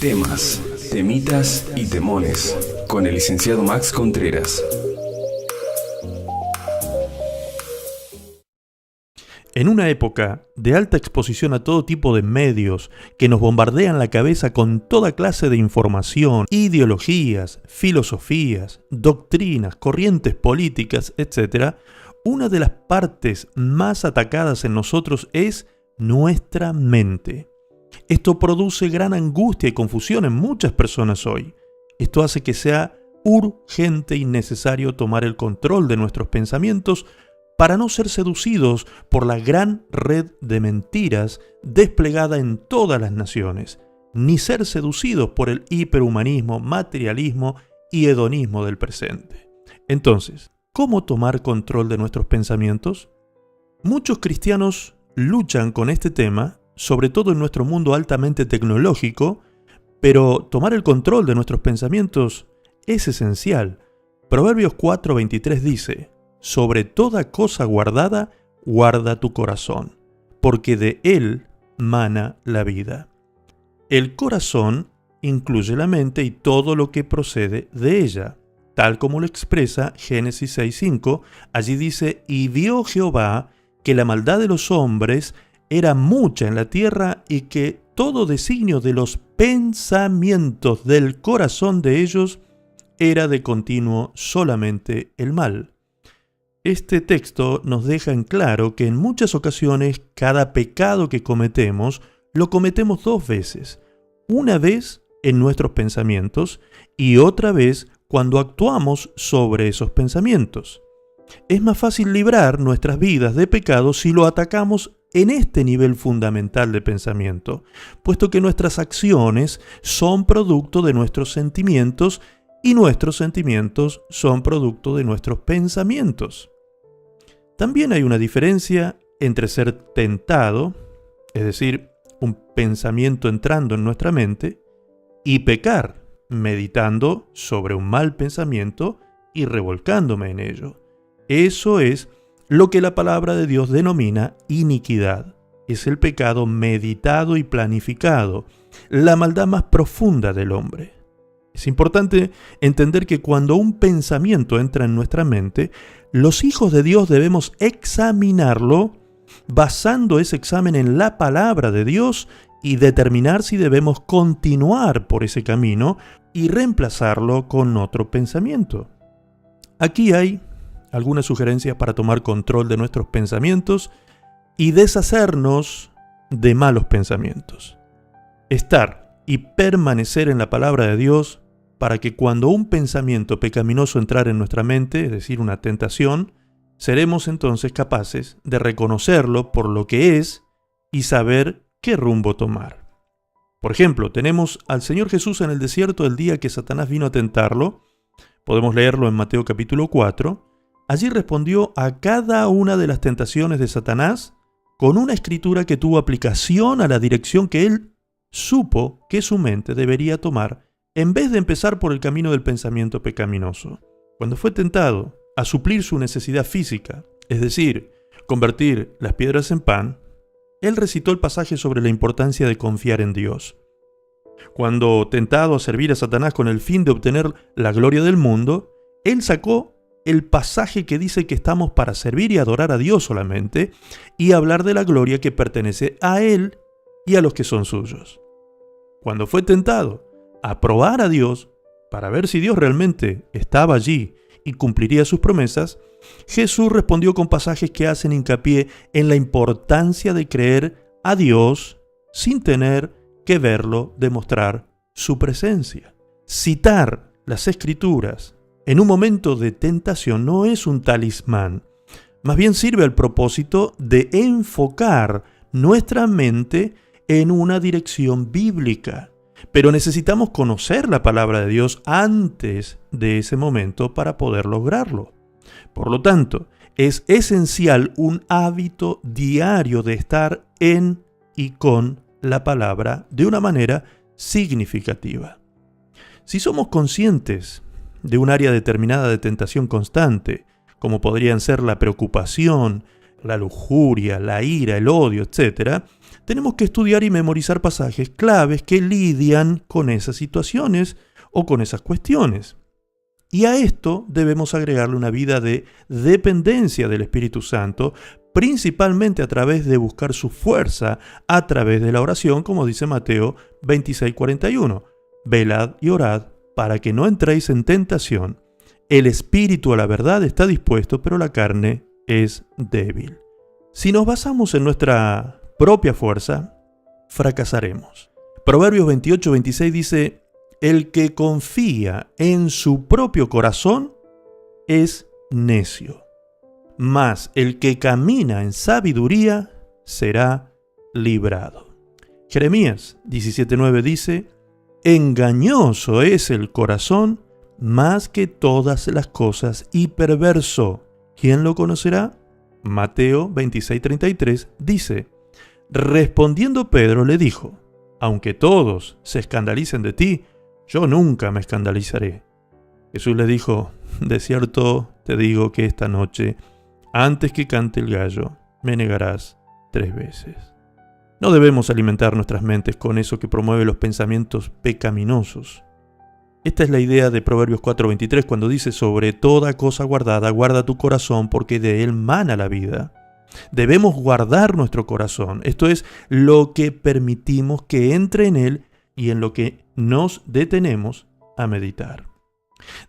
Temas, temitas y temones con el licenciado Max Contreras. En una época de alta exposición a todo tipo de medios que nos bombardean la cabeza con toda clase de información, ideologías, filosofías, doctrinas, corrientes políticas, etc., una de las partes más atacadas en nosotros es nuestra mente. Esto produce gran angustia y confusión en muchas personas hoy. Esto hace que sea urgente y necesario tomar el control de nuestros pensamientos para no ser seducidos por la gran red de mentiras desplegada en todas las naciones, ni ser seducidos por el hiperhumanismo, materialismo y hedonismo del presente. Entonces, ¿cómo tomar control de nuestros pensamientos? Muchos cristianos luchan con este tema, sobre todo en nuestro mundo altamente tecnológico, pero tomar el control de nuestros pensamientos es esencial. Proverbios 4:23 dice: sobre toda cosa guardada, guarda tu corazón, porque de él mana la vida. El corazón incluye la mente y todo lo que procede de ella, tal como lo expresa Génesis 6:5. Allí dice: y vio Jehová que la maldad de los hombres era mucha en la tierra y que todo designio de los pensamientos del corazón de ellos era de continuo solamente el mal. Este texto nos deja en claro que en muchas ocasiones cada pecado que cometemos lo cometemos dos veces. Una vez en nuestros pensamientos y otra vez cuando actuamos sobre esos pensamientos. Es más fácil librar nuestras vidas de pecado si lo atacamos en este nivel fundamental de pensamiento, puesto que nuestras acciones son producto de nuestros sentimientos y nuestros sentimientos son producto de nuestros pensamientos. También hay una diferencia entre ser tentado, es decir, un pensamiento entrando en nuestra mente, y pecar, meditando sobre un mal pensamiento y revolcándome en ello. Eso es lo que la palabra de Dios denomina iniquidad. Es el pecado meditado y planificado, la maldad más profunda del hombre. Es importante entender que cuando un pensamiento entra en nuestra mente, los hijos de Dios debemos examinarlo basando ese examen en la palabra de Dios y determinar si debemos continuar por ese camino y reemplazarlo con otro pensamiento. Aquí hay algunas sugerencias para tomar control de nuestros pensamientos y deshacernos de malos pensamientos. Estar y permanecer en la palabra de Dios para que cuando un pensamiento pecaminoso entrara en nuestra mente, es decir, una tentación, seremos entonces capaces de reconocerlo por lo que es y saber qué rumbo tomar. Por ejemplo, tenemos al Señor Jesús en el desierto el día que Satanás vino a tentarlo. Podemos leerlo en Mateo capítulo 4. Allí respondió a cada una de las tentaciones de Satanás con una escritura que tuvo aplicación a la dirección que él supo que su mente debería tomar en vez de empezar por el camino del pensamiento pecaminoso. Cuando fue tentado a suplir su necesidad física, es decir, convertir las piedras en pan, él recitó el pasaje sobre la importancia de confiar en Dios. Cuando tentado a servir a Satanás con el fin de obtener la gloria del mundo, él sacó el pasaje que dice que estamos para servir y adorar a Dios solamente y hablar de la gloria que pertenece a Él y a los que son suyos. Cuando fue tentado a probar a Dios para ver si Dios realmente estaba allí y cumpliría sus promesas, Jesús respondió con pasajes que hacen hincapié en la importancia de creer a Dios sin tener que verlo demostrar su presencia. Citar las Escrituras en un momento de tentación no es un talismán, más bien sirve al propósito de enfocar nuestra mente en una dirección bíblica. Pero necesitamos conocer la palabra de Dios antes de ese momento para poder lograrlo. Por lo tanto, es esencial un hábito diario de estar en y con la palabra de una manera significativa. Si somos conscientes de un área determinada de tentación constante, como podrían ser la preocupación, la lujuria, la ira, el odio, etc., tenemos que estudiar y memorizar pasajes claves que lidian con esas situaciones o con esas cuestiones. Y a esto debemos agregarle una vida de dependencia del Espíritu Santo, principalmente a través de buscar su fuerza, a través de la oración, como dice Mateo 26:41. Velad y orad para que no entréis en tentación. El espíritu a la verdad está dispuesto, pero la carne es débil. Si nos basamos en nuestra propia fuerza, fracasaremos. Proverbios 28:26 dice: el que confía en su propio corazón es necio, mas el que camina en sabiduría será librado. Jeremías 17:9 dice: engañoso es el corazón más que todas las cosas y perverso. ¿Quién lo conocerá? Mateo 26:33 dice: respondiendo Pedro le dijo: aunque todos se escandalicen de ti, yo nunca me escandalizaré. Jesús le dijo: de cierto te digo que esta noche, antes que cante el gallo, me negarás 3 veces. No debemos alimentar nuestras mentes con eso que promueve los pensamientos pecaminosos. Esta es la idea de Proverbios 4:23 cuando dice: sobre toda cosa guardada, guarda tu corazón, porque de él mana la vida. Debemos guardar nuestro corazón, esto es, lo que permitimos que entre en él y en lo que nos detenemos a meditar.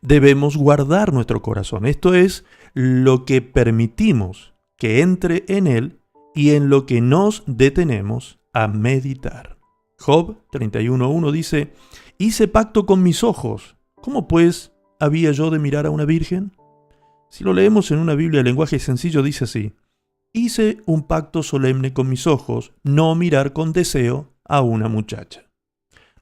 Debemos guardar nuestro corazón, esto es, lo que permitimos que entre en él y en lo que nos detenemos a meditar. Job 31:1 dice: hice pacto con mis ojos, ¿cómo pues había yo de mirar a una virgen? Si lo leemos en una Biblia de lenguaje sencillo, dice así: hice un pacto solemne con mis ojos, no mirar con deseo a una muchacha.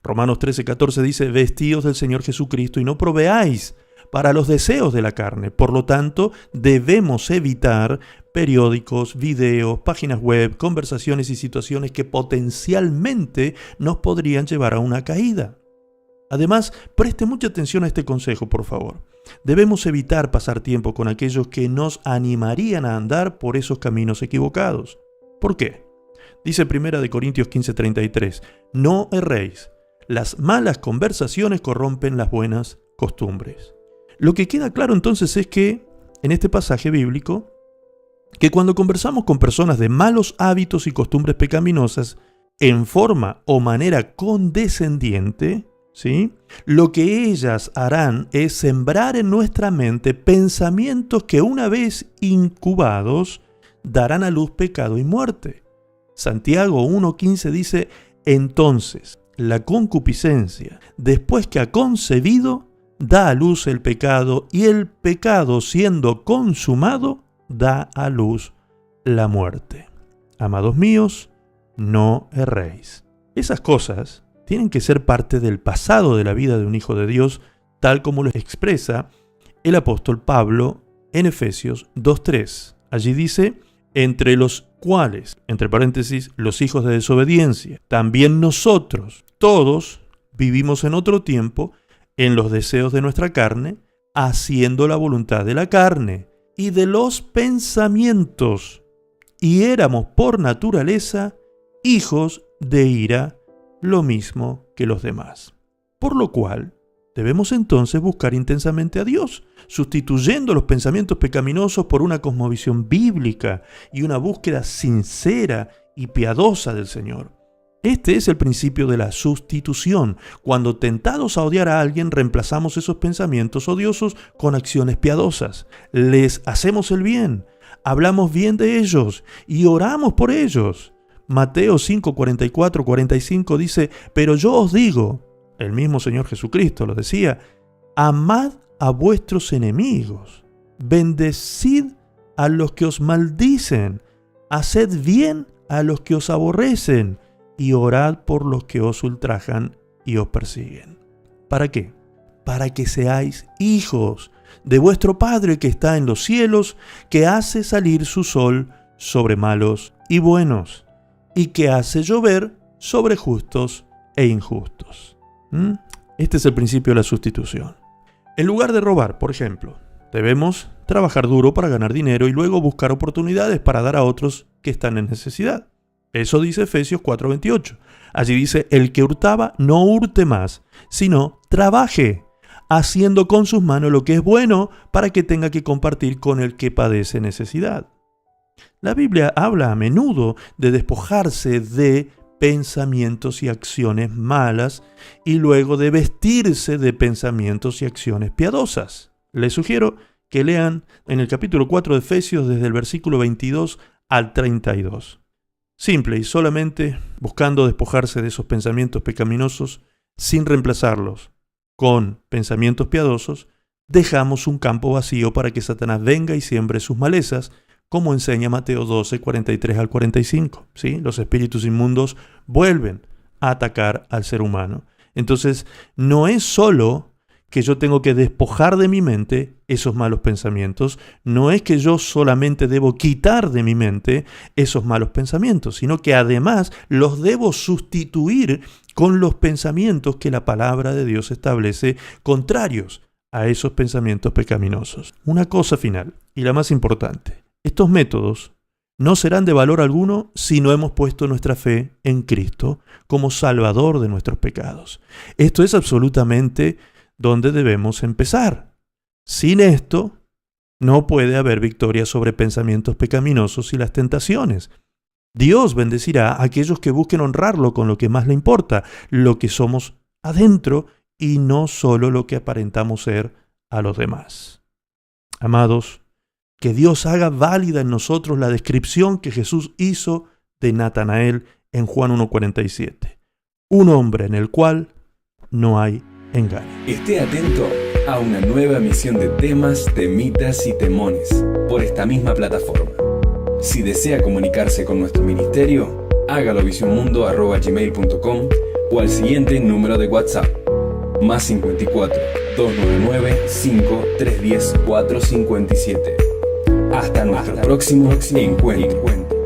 Romanos 13:14 dice: vestíos del Señor Jesucristo y no proveáis para los deseos de la carne. Por lo tanto, debemos evitar periódicos, videos, páginas web, conversaciones y situaciones que potencialmente nos podrían llevar a una caída. Además, preste mucha atención a este consejo, por favor. Debemos evitar pasar tiempo con aquellos que nos animarían a andar por esos caminos equivocados. ¿Por qué? Dice 1 Corintios 15:33: no erréis. Las malas conversaciones corrompen las buenas costumbres. Lo que queda claro entonces es que, en este pasaje bíblico, que cuando conversamos con personas de malos hábitos y costumbres pecaminosas, en forma o manera condescendiente, ¿sí?, lo que ellas harán es sembrar en nuestra mente pensamientos que una vez incubados darán a luz pecado y muerte. Santiago 1:15 dice: entonces, la concupiscencia, después que ha concebido, da a luz el pecado, y el pecado, siendo consumado, da a luz la muerte. Amados míos, no erréis. Esas cosas tienen que ser parte del pasado de la vida de un hijo de Dios, tal como lo expresa el apóstol Pablo en Efesios 2:3. Allí dice: entre los cuales, entre paréntesis, los hijos de desobediencia, también nosotros, todos, vivimos en otro tiempo en los deseos de nuestra carne, haciendo la voluntad de la carne y de los pensamientos, y éramos por naturaleza hijos de ira, lo mismo que los demás. Por lo cual, debemos entonces buscar intensamente a Dios, sustituyendo los pensamientos pecaminosos por una cosmovisión bíblica y una búsqueda sincera y piadosa del Señor. Este es el principio de la sustitución. Cuando tentados a odiar a alguien, reemplazamos esos pensamientos odiosos con acciones piadosas. Les hacemos el bien, hablamos bien de ellos y oramos por ellos. Mateo 5:44-45 dice: pero yo os digo, el mismo Señor Jesucristo lo decía, amad a vuestros enemigos, bendecid a los que os maldicen, haced bien a los que os aborrecen, y orad por los que os ultrajan y os persiguen. ¿Para qué? Para que seáis hijos de vuestro Padre que está en los cielos, que hace salir su sol sobre malos y buenos, y que hace llover sobre justos e injustos. Este es el principio de la sustitución. En lugar de robar, por ejemplo, debemos trabajar duro para ganar dinero y luego buscar oportunidades para dar a otros que están en necesidad. Eso dice Efesios 4:28. Allí dice, el que hurtaba no hurte más, sino trabaje, haciendo con sus manos lo que es bueno para que tenga que compartir con el que padece necesidad. La Biblia habla a menudo de despojarse de pensamientos y acciones malas y luego de vestirse de pensamientos y acciones piadosas. Les sugiero que lean en el capítulo 4 de Efesios desde el versículo 22 al 32. Simple y solamente buscando despojarse de esos pensamientos pecaminosos sin reemplazarlos con pensamientos piadosos, dejamos un campo vacío para que Satanás venga y siembre sus malezas, como enseña Mateo 12, 43 al 45. ¿Sí? Los espíritus inmundos vuelven a atacar al ser humano. Entonces, no es solo que yo tengo que despojar de mi mente esos malos pensamientos, no es que yo solamente debo quitar de mi mente esos malos pensamientos, sino que además los debo sustituir con los pensamientos que la palabra de Dios establece contrarios a esos pensamientos pecaminosos. Una cosa final, y la más importante, estos métodos no serán de valor alguno si no hemos puesto nuestra fe en Cristo como Salvador de nuestros pecados. Esto es absolutamente donde debemos empezar. Sin esto, no puede haber victoria sobre pensamientos pecaminosos y las tentaciones. Dios bendecirá a aquellos que busquen honrarlo con lo que más le importa, lo que somos adentro y no solo lo que aparentamos ser a los demás. Amados, que Dios haga válida en nosotros la descripción que Jesús hizo de Natanael en Juan 1:47. Un hombre en el cual no hay engaño. Esté atento a una nueva emisión de temas, temitas y temones por esta misma plataforma. Si desea comunicarse con nuestro ministerio, hágalo a visionmundo@gmail.com o al siguiente número de WhatsApp: +54 299 5 310 457. Hasta nuestro próximo encuentro.